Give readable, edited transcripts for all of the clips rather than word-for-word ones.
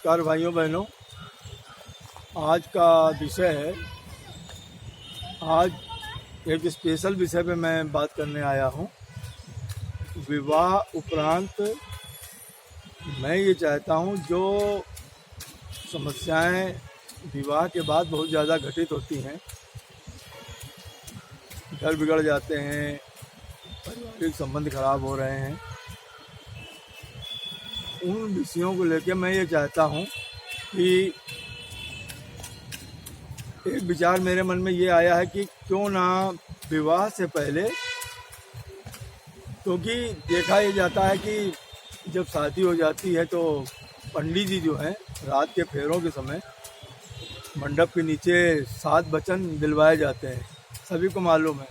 नमस्कार भाइयों बहनों। आज का विषय है, आज एक स्पेशल विषय पे मैं बात करने आया हूँ। विवाह उपरांत मैं ये चाहता हूँ, जो समस्याएं विवाह के बाद बहुत ज़्यादा घटित होती हैं, घर बिगड़ जाते हैं, पारिवारिक संबंध खराब हो रहे हैं, उन विषयों को लेकर मैं ये चाहता हूँ कि एक विचार मेरे मन में ये आया है कि क्यों ना विवाह से पहले, क्योंकि देखा ये जाता है कि जब शादी हो जाती है तो पंडित जी जो हैं रात के फेरों के समय मंडप के नीचे 7 वचन दिलवाए जाते हैं। सभी को मालूम है,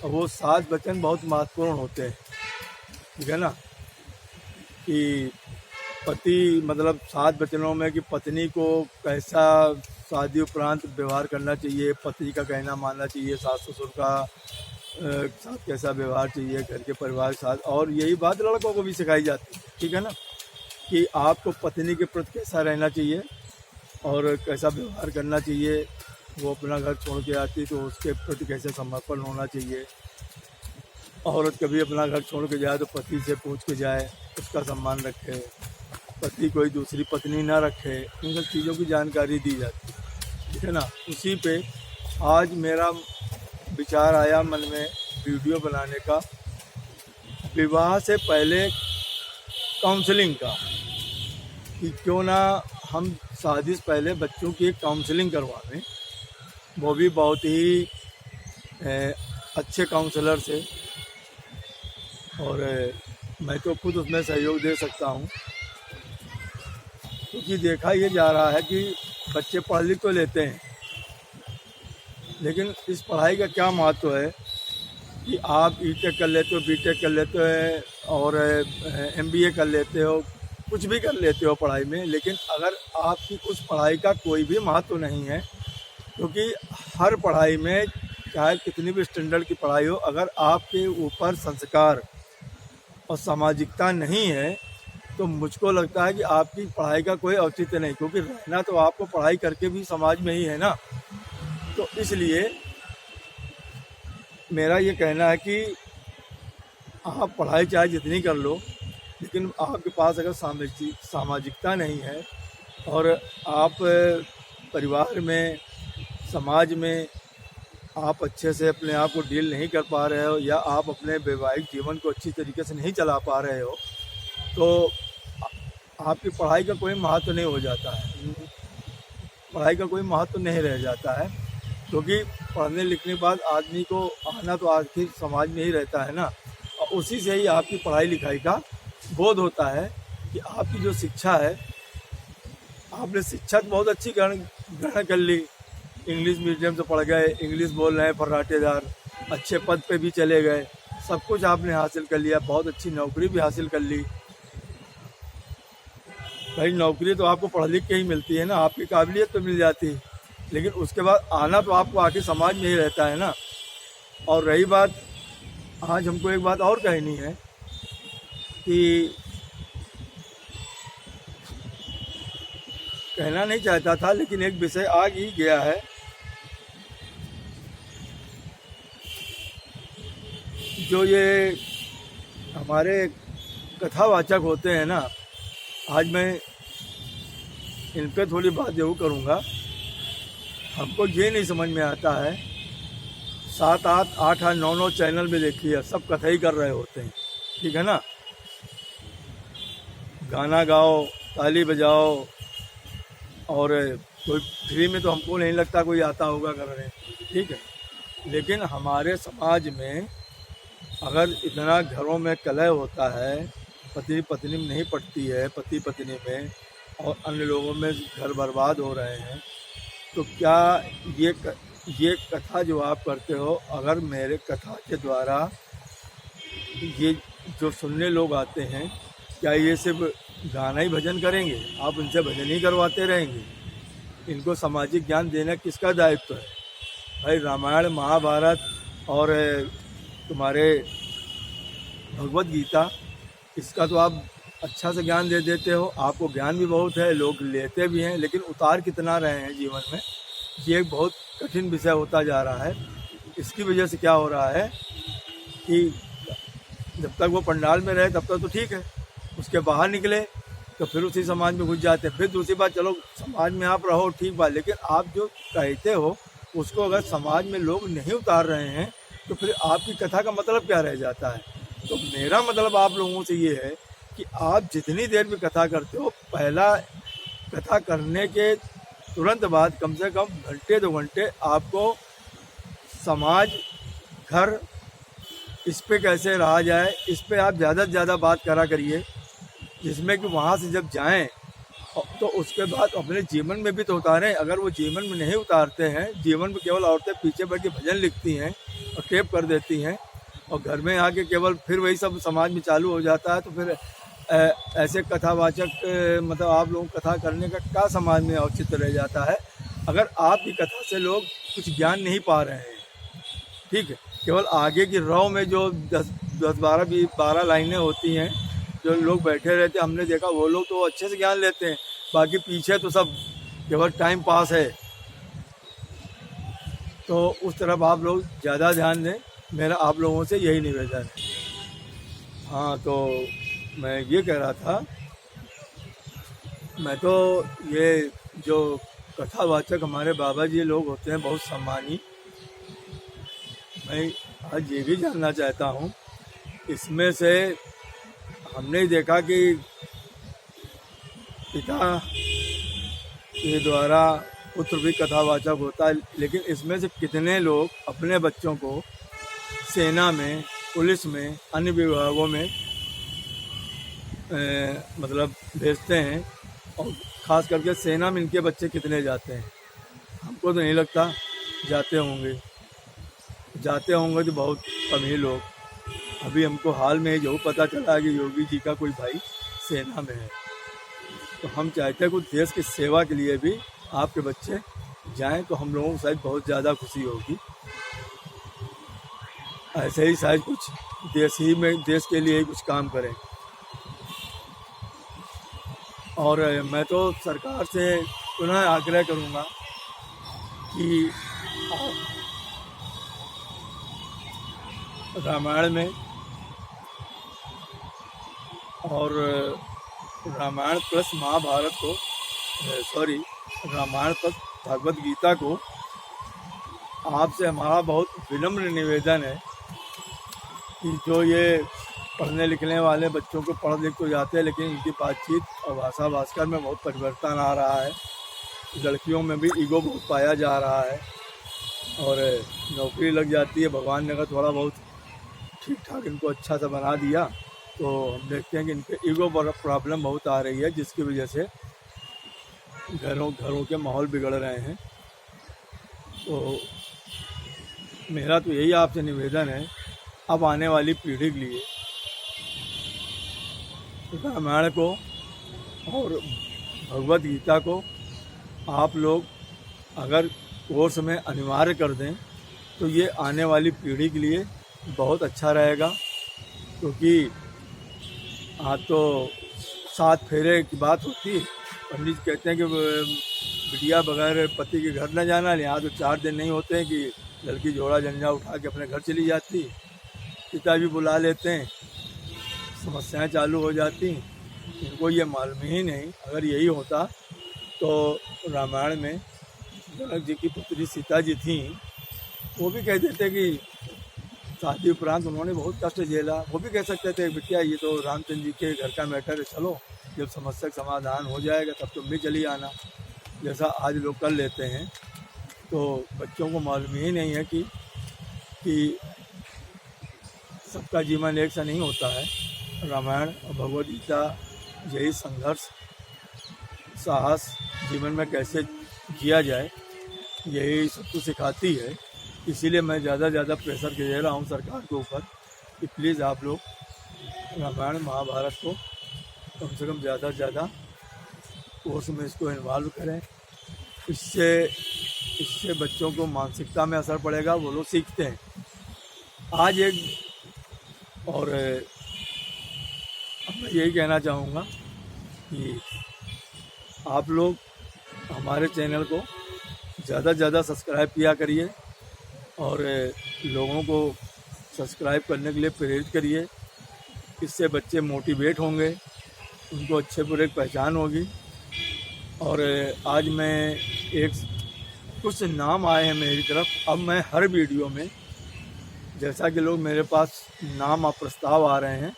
और वो 7 वचन बहुत महत्वपूर्ण होते हैं, ठीक है ना। कि पति, मतलब 7 वचनों में कि पत्नी को कैसा शादी उपरांत व्यवहार करना चाहिए, पति का कहना मानना चाहिए, सास ससुर का साथ कैसा व्यवहार चाहिए, घर के परिवार के साथ। और यही बात लड़कों को भी सिखाई जाती है, ठीक है ना, कि आपको पत्नी के प्रति कैसा रहना चाहिए और कैसा व्यवहार करना चाहिए। वो अपना घर छोड़ के आती तो उसके प्रति कैसे समर्पण होना चाहिए। औरत कभी अपना घर छोड़ के जाए तो पति से पूछ के जाए, उसका सम्मान रखे, पति कोई दूसरी पत्नी ना रखे। इन सब चीज़ों की जानकारी दी जाती है, ठीक है ना। उसी पे आज मेरा विचार आया मन में वीडियो बनाने का, विवाह से पहले काउंसलिंग का, कि क्यों ना हम शादी से पहले बच्चों की एक काउंसलिंग करवाएं, वो भी बहुत ही अच्छे काउंसलर से। और मैं तो खुद उसमें सहयोग दे सकता हूँ, क्योंकि देखा ये जा रहा है कि बच्चे पढ़ लिख तो लेते हैं, लेकिन इस पढ़ाई का क्या महत्व है कि आप ईटेक कर लेते हो, बीटेक कर लेते हो और एमबीए कर लेते हो, कुछ भी कर लेते हो पढ़ाई में, लेकिन अगर आपकी उस पढ़ाई का कोई भी महत्व नहीं है, क्योंकि हर पढ़ाई में चाहे कितनी भी स्टैंडर्ड की पढ़ाई हो, अगर आपके ऊपर संस्कार और सामाजिकता नहीं है तो मुझको लगता है कि आपकी पढ़ाई का कोई औचित्य नहीं, क्योंकि रहना तो आपको पढ़ाई करके भी समाज में ही है ना। तो इसलिए मेरा ये कहना है कि आप पढ़ाई चाहे जितनी कर लो, लेकिन आपके पास अगर सामाजिकता नहीं है और आप परिवार में, समाज में आप अच्छे से अपने आप को डील नहीं कर पा रहे हो, या आप अपने वैवाहिक जीवन को अच्छी तरीके से नहीं चला पा रहे हो, तो आपकी पढ़ाई का कोई महत्व नहीं हो जाता है, पढ़ाई का कोई महत्व नहीं रह जाता है। क्योंकि पढ़ने लिखने के बाद आदमी को आना तो आखिर समाज में ही रहता है ना, और उसी से ही आपकी पढ़ाई लिखाई का बोध होता है कि आपकी जो शिक्षा है, आपने शिक्षा तो बहुत अच्छी ग्रहण कर ली, इंग्लिश मीडियम से पढ़ गए, इंग्लिश बोल रहे हैं फर्राटेदार, अच्छे पद पे भी चले गए, सब कुछ आपने हासिल कर लिया, बहुत अच्छी नौकरी भी हासिल कर ली। भाई नौकरी तो आपको पढ़ लिख के ही मिलती है ना, आपकी काबिलियत तो मिल जाती है, लेकिन उसके बाद आना तो आपको आखिर समाज में ही रहता है ना। और रही बात, आज हमको एक बात और कहनी है कि कहना नहीं चाहता था, लेकिन एक विषय आ ही गया है। जो ये हमारे कथावाचक होते हैं ना, आज मैं इन पर थोड़ी बात जरूर करूँगा। हमको ये नहीं समझ में आता है, 7, 8, 8, 9 चैनल में देखिए सब कथा ही कर रहे होते हैं, ठीक है ना। गाना गाओ, ताली बजाओ, और कोई फ्री में तो हमको नहीं लगता कोई आता होगा करने, ठीक है। लेकिन हमारे समाज में अगर इतना घरों में कलह होता है, पति पत्नी में नहीं पटती है, पति पत्नी में, और अन्य लोगों में घर बर्बाद हो रहे हैं, तो क्या ये कथा जो आप करते हो, अगर मेरे कथा के द्वारा ये जो सुनने लोग आते हैं, क्या ये सिर्फ गाना ही भजन करेंगे? आप इनसे भजन ही करवाते रहेंगे? इनको सामाजिक ज्ञान देना किसका दायित्व है? भाई रामायण महाभारत और तुम्हारे भगवत गीता, इसका तो आप अच्छा से ज्ञान दे देते हो, आपको ज्ञान भी बहुत है, लोग लेते भी हैं, लेकिन उतार कितना रहे हैं जीवन में, ये एक बहुत कठिन विषय होता जा रहा है। इसकी वजह से क्या हो रहा है कि जब तक वो पंडाल में रहे तब तक तो ठीक है, उसके बाहर निकले तो फिर उसी समाज में घुस जाते हैं। फिर दूसरी बात, चलो समाज में आप रहो ठीक बात, लेकिन आप जो कहते हो उसको अगर समाज में लोग नहीं उतार रहे हैं तो फिर आपकी कथा का मतलब क्या रह जाता है। तो मेरा मतलब आप लोगों से ये है कि आप जितनी देर भी कथा करते हो, पहला कथा करने के तुरंत बाद कम से कम घंटे 2 घंटे आपको समाज, घर, इस पे कैसे रहा जाए, इस पे आप ज़्यादा से ज़्यादा बात करा करिए, जिसमें कि वहाँ से जब जाएं तो उसके बाद अपने जीवन में भी तो उतारें। अगर वो जीवन में नहीं उतारते हैं, जीवन में केवल औरतें पीछे बैठ के भजन लिखती हैं और टेप कर देती हैं और घर में आके केवल फिर वही सब समाज में चालू हो जाता है, तो फिर ऐसे कथावाचक मतलब आप लोगों को कथा करने का क्या समाज में औचित्य रह जाता है। अगर आपकी कथा से लोग कुछ ज्ञान नहीं पा रहे हैं, ठीक है, केवल आगे की रौ में जो 10-12 लाइनें होती हैं, जो लोग बैठे रहते हैं, हमने देखा वो लोग तो अच्छे से ज्ञान लेते हैं, बाकी पीछे तो सब केवल टाइम पास है। तो उस तरफ आप लोग ज़्यादा ध्यान दें, मेरा आप लोगों से यही निवेदन है। हाँ, तो मैं ये कह रहा था, मैं तो ये जो कथावाचक हमारे बाबा जी लोग होते हैं बहुत सम्मानी, मैं आज ये भी जानना चाहता हूँ, इसमें से हमने देखा कि पिता के द्वारा पुत्र भी कथावाचक होता है, लेकिन इसमें से कितने लोग अपने बच्चों को सेना में, पुलिस में, अन्य विभागों में मतलब भेजते हैं, और ख़ास करके सेना में इनके बच्चे कितने जाते हैं। हमको तो नहीं लगता जाते होंगे तो बहुत कम ही लोग। अभी हमको हाल में जो पता चला कि योगी जी का कोई भाई सेना में है, तो हम चाहते हैं कुछ देश की सेवा के लिए भी आपके बच्चे जाएं, तो हम लोगों को शायद बहुत ज़्यादा खुशी होगी। ऐसे ही शायद कुछ देश के लिए ही कुछ काम करें। और मैं तो सरकार से पुनः आग्रह करूँगा कि रामायण में और रामायण प्लस महाभारत को रामायण प्लस भगवद गीता को आपसे हमारा बहुत विनम्र निवेदन है कि जो ये पढ़ने लिखने वाले बच्चों को पढ़ लिख तो जाते हैं, लेकिन इनकी बातचीत और भाषा भास्कर में बहुत परिवर्तन आ रहा है। लड़कियों में भी ईगो बहुत पाया जा रहा है और नौकरी लग जाती है। भगवान ने अगर थोड़ा बहुत ठीक ठाक इनको अच्छा सा बना दिया तो हम देखते हैं कि इनके ईगो प्रॉब्लम बहुत आ रही है, जिसकी वजह से घरों के माहौल बिगड़ रहे हैं। तो मेरा तो यही आपसे निवेदन है, अब आने वाली पीढ़ी के लिए रामायण को और भगवद गीता को आप लोग अगर कोर्स में अनिवार्य कर दें तो ये आने वाली पीढ़ी के लिए बहुत अच्छा रहेगा। क्योंकि आज तो 7 फेरे की बात होती है, पंडित कहते हैं कि बिटिया बगैर पति के घर न जाना। यहाँ तो 4 दिन नहीं होते हैं कि लड़की जोड़ा जंजा उठा के अपने घर चली जाती, पिता भी बुला लेते हैं, समस्याएं चालू हो जाती। इनको ये मालूम ही नहीं। अगर यही होता तो रामायण में जनक जी की पुत्री सीता जी थी, वो भी कह देते कि शादी उपरांत उन्होंने बहुत कष्ट झेला। वो भी कह सकते थे बिटिया ये तो रामचंद्र जी के घर का मैटर है, चलो जब समस्या का समाधान हो जाएगा तब तुम भी चली आना, जैसा आज लोग कर लेते हैं। तो बच्चों को मालूम ही नहीं है कि सबका जीवन एक सा नहीं होता है। रामायण और भगवद गीता यही संघर्ष, साहस जीवन में कैसे किया जाए, यही सब कुछ सिखाती है। इसीलिए मैं ज़्यादा प्रेशर दे रहा हूँ सरकार के ऊपर कि प्लीज़ आप लोग रामायण महाभारत को कम से कम ज़्यादा से ज़्यादा कोर्स में इसको इन्वॉल्व करें। इससे बच्चों को मानसिकता में असर पड़ेगा, वो लोग सीखते हैं। आज एक और मैं यही कहना चाहूँगा कि आप लोग हमारे चैनल को ज़्यादा से ज़्यादा सब्सक्राइब किया करिए और लोगों को सब्सक्राइब करने के लिए प्रेरित करिए। इससे बच्चे मोटिवेट होंगे, उनको अच्छे बुरे की पहचान होगी। और आज मैं कुछ नाम आए हैं मेरी तरफ। अब मैं हर वीडियो में, जैसा कि लोग मेरे पास नाम प्रस्ताव आ रहे हैं,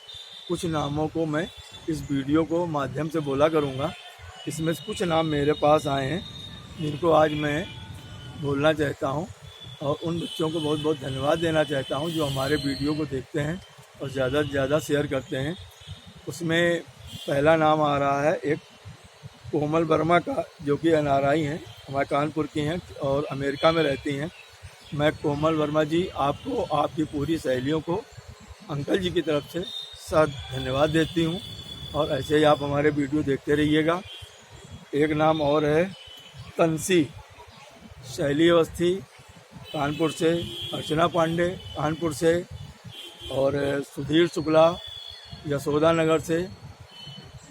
कुछ नामों को मैं इस वीडियो को माध्यम से बोला करूँगा। इसमें से कुछ नाम मेरे पास आए हैं जिनको आज मैं बोलना चाहता हूँ और उन बच्चों को बहुत बहुत धन्यवाद देना चाहता हूँ जो हमारे वीडियो को देखते हैं और ज़्यादा से ज़्यादा शेयर करते हैं। उसमें पहला नाम आ रहा है एक कोमल वर्मा का, जो कि NRI हैं, हमारे कानपुर की हैं और अमेरिका में रहती हैं। मैं कोमल वर्मा जी आपको, आपकी पूरी सहेलियों को अंकल जी की तरफ से साथ धन्यवाद देती हूँ और ऐसे ही आप हमारे वीडियो देखते रहिएगा। एक नाम और है तंसी, शैली अवस्थी कानपुर से, अर्चना पांडे कानपुर से और सुधीर शुक्ला यशोदा नगर से,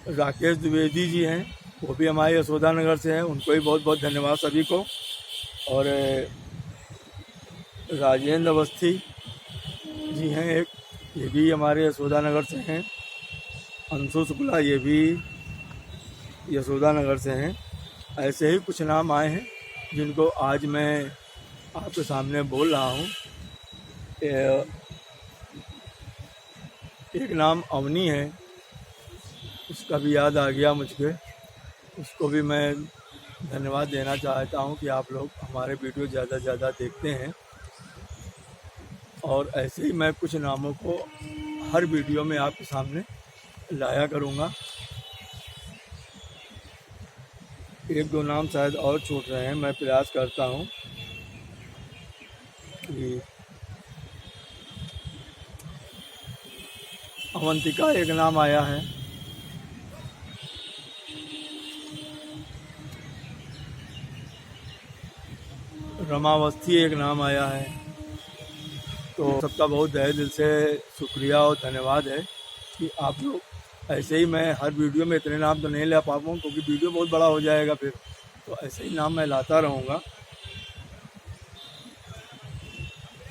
राकेश द्विवेदी जी हैं, वो भी हमारे यशोदा नगर से हैं, उनको भी बहुत बहुत धन्यवाद सभी को। और राजेंद्र अवस्थी जी हैं एक, ये भी हमारे यशोदा नगर से हैं। अंशु शुक्ला, ये भी यशोदा नगर से हैं। ऐसे ही कुछ नाम आए हैं जिनको आज मैं आपके सामने बोल रहा हूँ। एक नाम अवनी है, उसका भी याद आ गया मुझको, उसको भी मैं धन्यवाद देना चाहता हूँ कि आप लोग हमारे वीडियो ज़्यादा से ज़्यादा देखते हैं। और ऐसे ही मैं कुछ नामों को हर वीडियो में आपके सामने लाया करूँगा। एक दो नाम शायद और छूट रहे हैं, मैं प्रयास करता हूँ कि अवंतिका एक नाम आया है, रमावस्थी एक नाम आया है। तो सबका बहुत तहे दिल से शुक्रिया और धन्यवाद है कि आप लोग ऐसे ही, मैं हर वीडियो में इतने नाम तो नहीं ला पाऊँ क्योंकि वीडियो बहुत बड़ा हो जाएगा फिर, तो ऐसे ही नाम मैं लाता रहूँगा।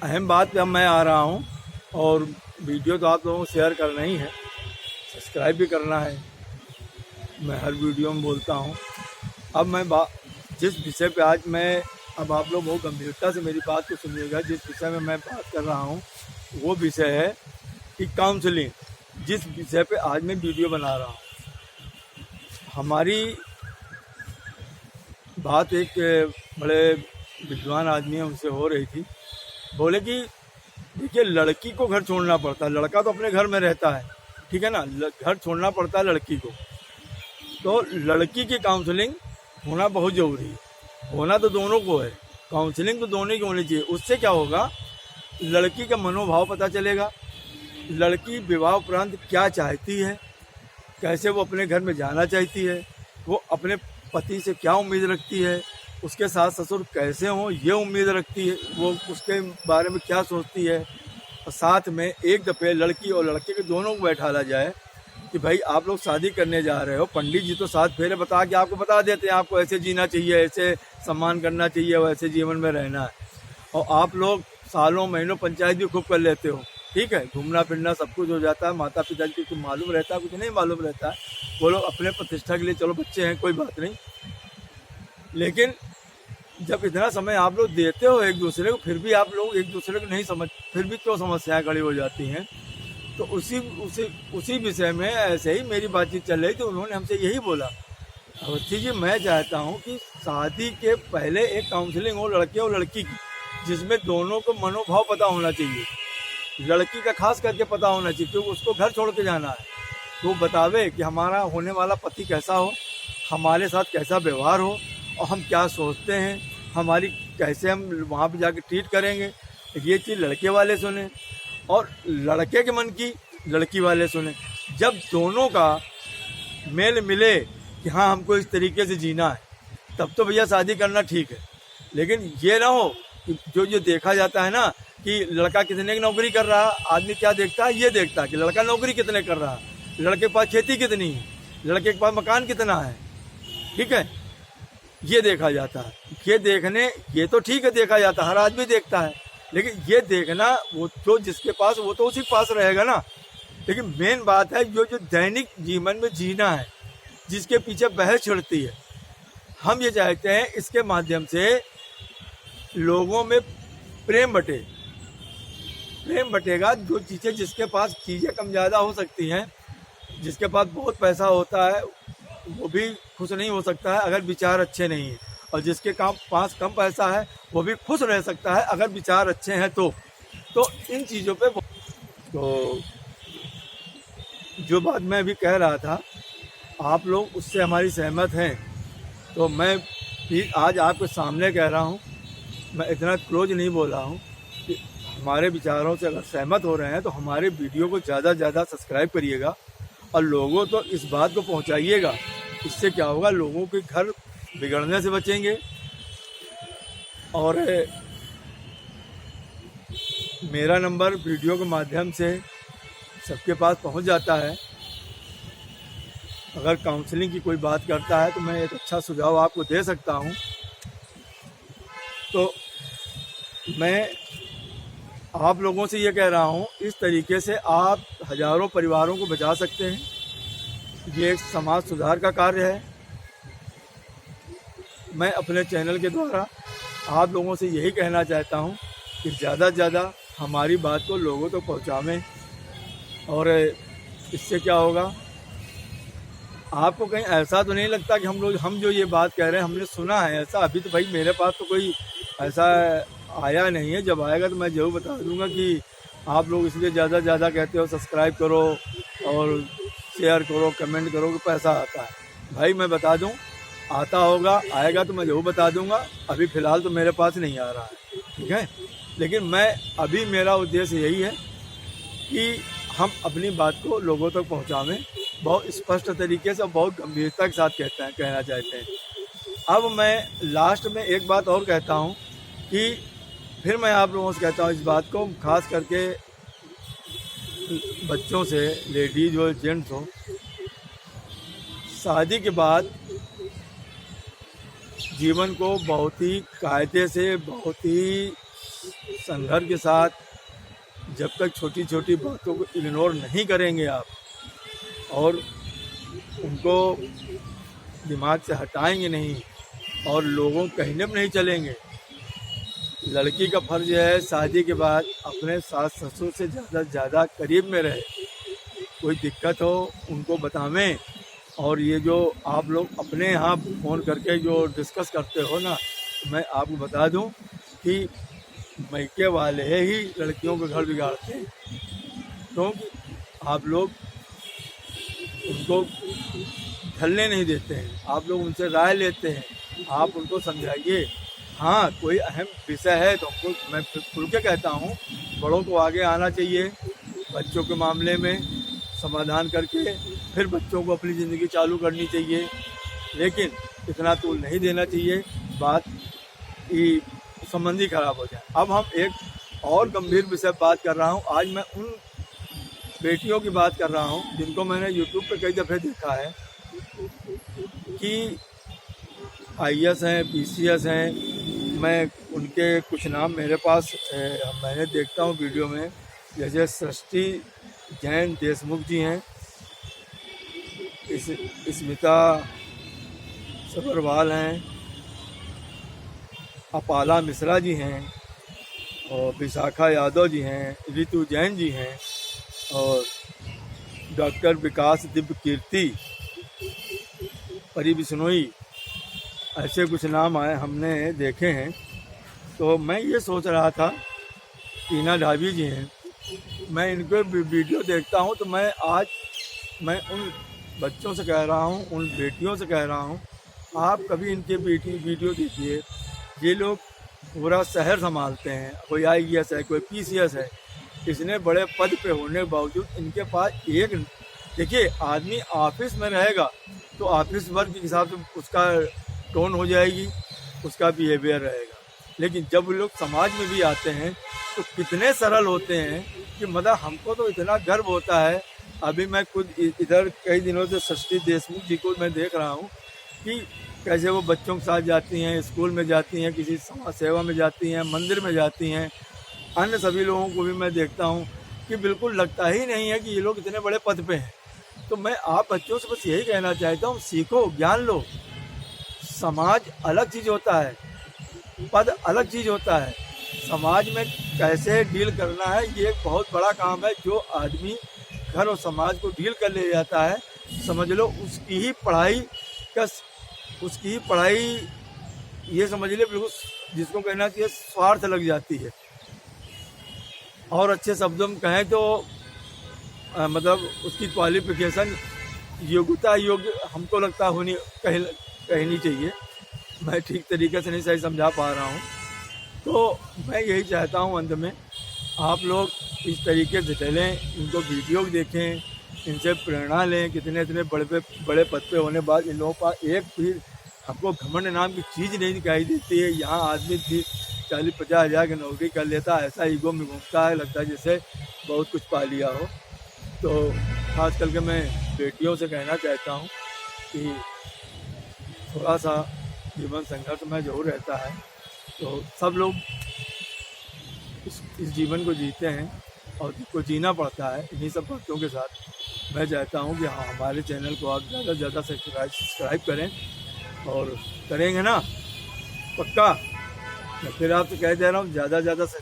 अहम बात पे अब मैं आ रहा हूँ और वीडियो तो आप लोगों को शेयर करना ही है, सब्सक्राइब भी करना है, मैं हर वीडियो में बोलता हूँ। अब मैं जिस विषय पे आज मैं, अब आप लोग बहुत गंभीरता से मेरी बात को सुनिएगा। जिस विषय में मैं बात कर रहा हूँ वो विषय है कि काउंसलिंग, जिस विषय पे आज मैं वीडियो बना रहा हूँ। हमारी बात एक बड़े विद्वान आदमी है उनसे हो रही थी। बोले कि देखिए, लड़की को घर छोड़ना पड़ता है, लड़का तो अपने घर में रहता है, ठीक है ना, घर छोड़ना पड़ता है लड़की को। तो लड़की की काउंसलिंग होना बहुत ज़रूरी है। होना तो दोनों को है, काउंसलिंग तो दोनों की होनी चाहिए। उससे क्या होगा, लड़की का मनोभाव पता चलेगा, लड़की विवाह उपरांत क्या चाहती है, कैसे वो अपने घर में जाना चाहती है, वो अपने पति से क्या उम्मीद रखती है, उसके सास ससुर कैसे हों ये उम्मीद रखती है, वो उसके बारे में क्या सोचती है। और साथ में एक दफ़े लड़की और लड़के के दोनों को बैठाला जाए कि भाई आप लोग शादी करने जा रहे हो, पंडित जी तो 7 फेरे बता के आपको बता देते हैं आपको ऐसे जीना चाहिए, ऐसे सम्मान करना चाहिए, वैसे जीवन में रहना है। और आप लोग सालों महीनों पंचायत भी खूब कर लेते हो, ठीक है, घूमना फिरना सब कुछ हो जाता है, माता पिता जी को मालूम रहता है, कुछ नहीं मालूम रहता है, वो लोग अपने प्रतिष्ठा के लिए, चलो बच्चे हैं कोई बात नहीं, लेकिन जब इतना समय आप लोग देते हो एक दूसरे को, फिर भी आप लोग एक दूसरे को नहीं समझ, फिर भी क्यों समस्याएं खड़ी हो जाती हैं। तो उसी विषय में ऐसे ही मेरी बातचीत चल रही थी। उन्होंने हमसे यही बोला, अवस्थी जी मैं चाहता हूँ कि शादी के पहले एक काउंसलिंग हो लड़के और लड़की की, जिसमें दोनों को मनोभाव पता होना चाहिए, लड़की का खास करके पता होना चाहिए क्योंकि उसको घर छोड़ के जाना है। तो बतावे कि हमारा होने वाला पति कैसा हो, हमारे साथ कैसा व्यवहार हो और हम क्या सोचते हैं, हमारी कैसे हम वहाँ पे जाके ट्रीट करेंगे, ये चीज़ लड़के वाले सुने और लड़के के मन की लड़की वाले सुने। जब दोनों का मेल मिले कि हाँ हमको इस तरीके से जीना है, तब तो भैया शादी करना ठीक है। लेकिन ये ना हो कि जो देखा जाता है ना कि लड़का कितने की नौकरी कर रहा है, आदमी क्या देखता है, ये देखता है कि लड़का नौकरी कितने कर रहा है, लड़के के पास खेती कितनी है, लड़के के पास मकान कितना है, ठीक है, ये देखा जाता है। ये तो ठीक है, देखा जाता है, हर आदमी देखता है, लेकिन ये देखना वो जो जिसके पास वो तो उसी के पास रहेगा ना। लेकिन मेन बात है जो दैनिक जीवन में जीना है, जिसके पीछे बहस छिड़ती है, हम ये चाहते हैं इसके माध्यम से लोगों में प्रेम बटेगा। जो चीज़ें जिसके पास चीज़ें कम ज़्यादा हो सकती हैं, जिसके पास बहुत पैसा होता है वो भी खुश नहीं हो सकता है अगर विचार अच्छे नहीं हैं, और जिसके पास कम पैसा है वो भी खुश रह सकता है अगर विचार अच्छे हैं। तो इन चीज़ों पे तो जो बात मैं अभी कह रहा था, आप लोग उससे हमारी सहमत हैं, तो मैं भी आज आपके सामने कह रहा हूँ। मैं इतना क्लोज नहीं बोला हूँ कि हमारे विचारों से अगर सहमत हो रहे हैं तो हमारे वीडियो को ज़्यादा से ज़्यादा सब्सक्राइब करिएगा और लोगों तो इस बात को पहुँचाइएगा। इससे क्या होगा, लोगों के घर बिगड़ने से बचेंगे और मेरा नंबर वीडियो के माध्यम से सबके पास पहुंच जाता है। अगर काउंसलिंग की कोई बात करता है तो मैं एक अच्छा सुझाव आपको दे सकता हूं। तो मैं आप लोगों से ये कह रहा हूं, इस तरीके से आप हजारों परिवारों को बचा सकते हैं। ये एक समाज सुधार का कार्य है। मैं अपने चैनल के द्वारा आप लोगों से यही कहना चाहता हूं कि ज़्यादा से ज़्यादा हमारी बात को लोगों तक पहुंचावें। और इससे क्या होगा, आपको कहीं ऐसा तो नहीं लगता कि हम जो ये बात कह रहे हैं हमने सुना है ऐसा। अभी तो भाई मेरे पास तो कोई ऐसा आया नहीं है, जब आएगा तो मैं ज़रूर बता दूंगा कि आप लोग इसलिए ज़्यादा से ज़्यादा कहते हो सब्सक्राइब करो और शेयर करो, कमेंट करो कि पैसा आता है। भाई मैं बता दूं, आता होगा, आएगा तो मैं ज़रूर बता दूंगा। अभी फ़िलहाल तो मेरे पास नहीं आ रहा है, ठीक है। लेकिन अभी मेरा उद्देश्य यही है कि हम अपनी बात को लोगों तक पहुंचावें, बहुत स्पष्ट तरीके से और बहुत गंभीरता के साथ कहना चाहते हैं। अब मैं लास्ट में एक बात और कहता हूं कि फिर मैं आप लोगों से कहता हूं इस बात को, खास करके बच्चों से, लेडीज हो जेंट्स हो, शादी के बाद जीवन को बहुत ही कायदे से, बहुत ही संघर्ष के साथ, जब तक छोटी छोटी बातों को इग्नोर नहीं करेंगे आप और उनको दिमाग से हटाएंगे नहीं और लोगों कहने में नहीं चलेंगे। लड़की का फर्ज है शादी के बाद अपने सास ससुर से ज़्यादा करीब में रहे, कोई दिक्कत हो उनको बतावें। और ये जो आप लोग अपने यहाँ फ़ोन करके जो डिस्कस करते हो ना, मैं आपको बता दूं कि मैके वाले ही लड़कियों के घर बिगाड़ते हैं, क्योंकि आप लोग उनको ढलने नहीं देते हैं, आप लोग उनसे राय लेते हैं, आप उनको समझाइए। हाँ, कोई अहम विषय है तो हमको, मैं खुल के कहता हूँ, बड़ों को आगे आना चाहिए बच्चों के मामले में, समाधान करके फिर बच्चों को अपनी ज़िंदगी चालू करनी चाहिए। लेकिन इतना तूल नहीं देना चाहिए बात कि संबंधी खराब हो जाए। अब हम एक और गंभीर विषय बात कर रहा हूँ। आज मैं उन बेटियों की बात कर रहा हूँ जिनको मैंने यूट्यूब पे कई दफ़े देखा है कि IAS हैं, PCS हैं। मैं उनके कुछ नाम मेरे पास मैंने देखता हूँ वीडियो में, जैसे सृष्टि जैन देशमुख जी हैं, स्मिता सबरवाल हैं, अपाला मिश्रा जी हैं, और विशाखा यादव जी हैं, रितु जैन जी हैं, और डॉक्टर विकास दिव्य कीर्ति, परी बिश्नोई, ऐसे कुछ नाम आए हमने देखे हैं। तो मैं ये सोच रहा था, टीना ढाबी जी हैं, मैं इनके वीडियो देखता हूँ तो मैं उन बच्चों से कह रहा हूँ, उन बेटियों से कह रहा हूँ, आप कभी इनके वीडियो देखिए। ये लोग पूरा शहर संभालते हैं, कोई IAS है, कोई PCS है, इतने बड़े पद पे होने के बावजूद इनके पास एक, देखिए आदमी ऑफिस में रहेगा तो ऑफिस वर्क के हिसाब से उसका टोन हो जाएगी, उसका बिहेवियर रहेगा। लेकिन जब लोग समाज में भी आते हैं तो कितने सरल होते हैं कि मतलब हमको तो इतना गर्व होता है अभी मैं खुद इधर कई दिनों से षष्ठी देशमुख जी को मैं देख रहा हूँ कि कैसे वो बच्चों के साथ जाती हैं, स्कूल में जाती हैं, किसी समाज सेवा में जाती हैं, मंदिर में जाती हैं। अन्य सभी लोगों को भी मैं देखता हूँ कि बिल्कुल लगता ही नहीं है कि ये लोग इतने बड़े पद पे हैं। तो मैं आप बच्चों से बस यही कहना चाहता हूँ, सीखो, ज्ञान लो। समाज अलग चीज़ होता है, पद अलग चीज़ होता है। समाज में कैसे डील करना है ये एक बहुत बड़ा काम है। जो आदमी घर और समाज को डील कर ले जाता है, समझ लो उसकी ही पढ़ाई ये समझ ले बिल्कुल जिसको कहना चाहिए स्वार्थ लग जाती है। और अच्छे शब्दों में कहें तो मतलब उसकी क्वालिफिकेशन योग्यता योग्य हमको लगता कहनी चाहिए। मैं ठीक तरीके से नहीं सही समझा पा रहा हूँ। तो मैं यही चाहता हूँ अंत में आप लोग इस तरीके से चलें, इनको वीडियो देखें, इनसे प्रेरणा लें। कितने इतने बड़े पद पे होने बाद इन लोगों का एक भी हमको घमंड नाम की चीज़ नहीं दिखाई देती है। यहाँ आदमी 40-50 हज़ार की नौकरी कर लेता है, ऐसा ईगो में घूमता है, लगता है जैसे बहुत कुछ पा लिया हो। तो खास करके मैं बेटियों से कहना चाहता हूँ कि थोड़ा सा जीवन संघर्ष में जरूर रहता है। तो सब लोग इस जीवन को जीते हैं और इसको जीना पड़ता है इन्हीं सब बातों के साथ। मैं चाहता हूँ कि हाँ, हमारे चैनल को आप ज़्यादा से ज़्यादा सब्सक्राइब करें। और करेंगे ना पक्का? मैं फिर आपसे कह दे रहा हूँ, ज़्यादा से ज़्यादा